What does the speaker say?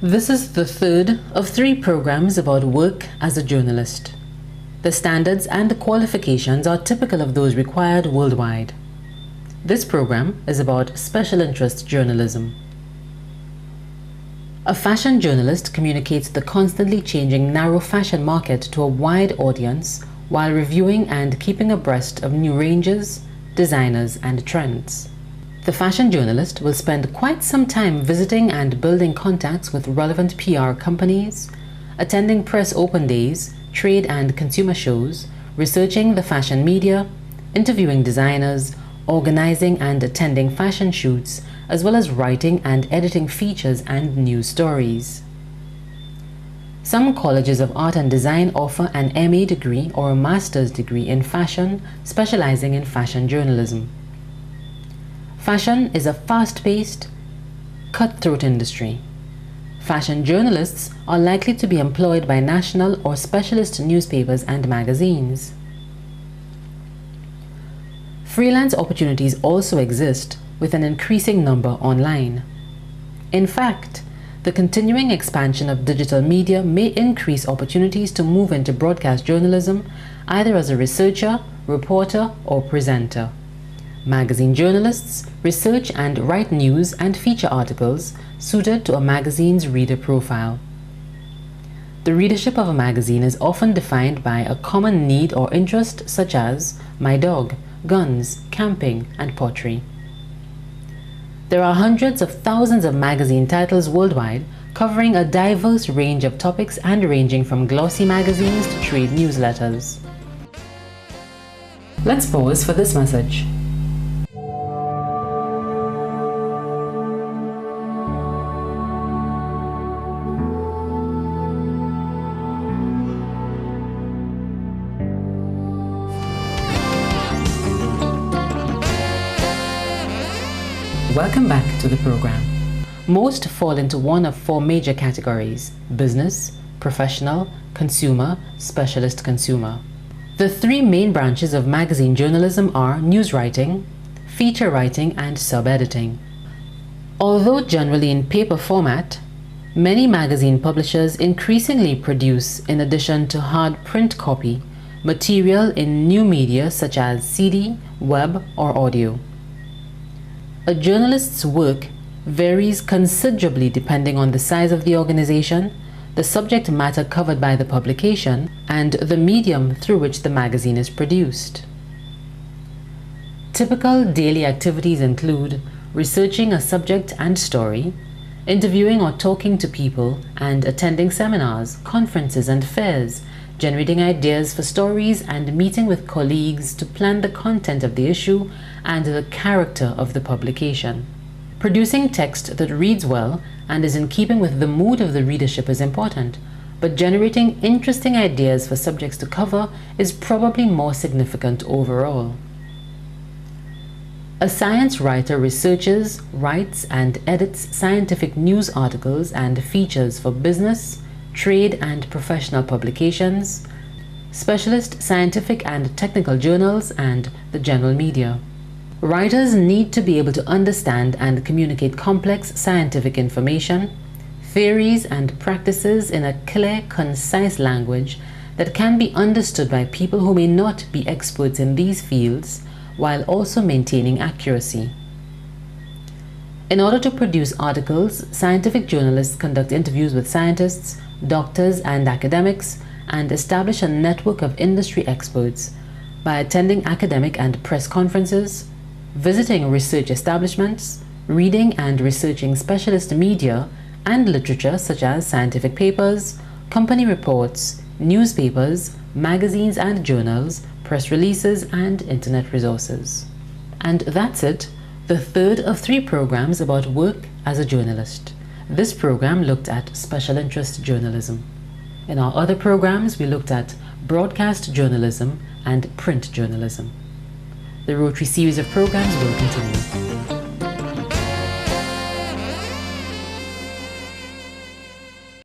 This is the third of 3 programs about work as a journalist. The standards and qualifications are typical of those required worldwide. This program is about special interest journalism. A fashion journalist communicates the constantly changing narrow fashion market to a wide audience while reviewing and keeping abreast of new ranges, designers, and trends. The fashion journalist will spend quite some time visiting and building contacts with relevant PR companies, attending press open days, trade and consumer shows, researching the fashion media, interviewing designers, organizing and attending fashion shoots, as well as writing and editing features and news stories. Some colleges of art and design offer an MA degree or a master's degree in fashion, specializing in fashion journalism. Fashion is a fast-paced, cutthroat industry. Fashion journalists are likely to be employed by national or specialist newspapers and magazines. Freelance opportunities also exist, with an increasing number online. In fact, the continuing expansion of digital media may increase opportunities to move into broadcast journalism, either as a researcher, reporter, or presenter. Magazine journalists research and write news and feature articles suited to a magazine's reader profile. The readership of a magazine is often defined by a common need or interest, such as my dog, guns, camping, and pottery. There are hundreds of thousands of magazine titles worldwide, covering a diverse range of topics and ranging from glossy magazines to trade newsletters. Let's pause for this message. Welcome back to the program. Most fall into one of 4 major categories: business, professional, consumer, specialist consumer. The 3 main branches of magazine journalism are news writing, feature writing, and sub-editing. Although generally in paper format, many magazine publishers increasingly produce, in addition to hard print copy, material in new media such as CD, web, or audio. A journalist's work varies considerably depending on the size of the organization, the subject matter covered by the publication, and the medium through which the magazine is produced. Typical daily activities include researching a subject and story, interviewing or talking to people, and attending seminars, conferences, and fairs, generating ideas for stories, and meeting with colleagues to plan the content of the issue and the character of the publication. Producing text that reads well and is in keeping with the mood of the readership is important, but generating interesting ideas for subjects to cover is probably more significant overall. A science writer researches, writes, and edits scientific news articles and features for business, trade, and professional publications, specialist scientific and technical journals, and the general media. Writers need to be able to understand and communicate complex scientific information, theories, and practices in a clear, concise language that can be understood by people who may not be experts in these fields, while also maintaining accuracy. In order to produce articles, scientific journalists conduct interviews with scientists, doctors, and academics, and establish a network of industry experts by attending academic and press conferences, visiting research establishments, reading and researching specialist media and literature such as scientific papers, company reports, newspapers, magazines and journals, press releases, and internet resources. And that's it, the third of 3 programs about work as a journalist. This program looked at special interest journalism. In our other programs, we looked at broadcast journalism and print journalism. The Rotary series of programs will continue.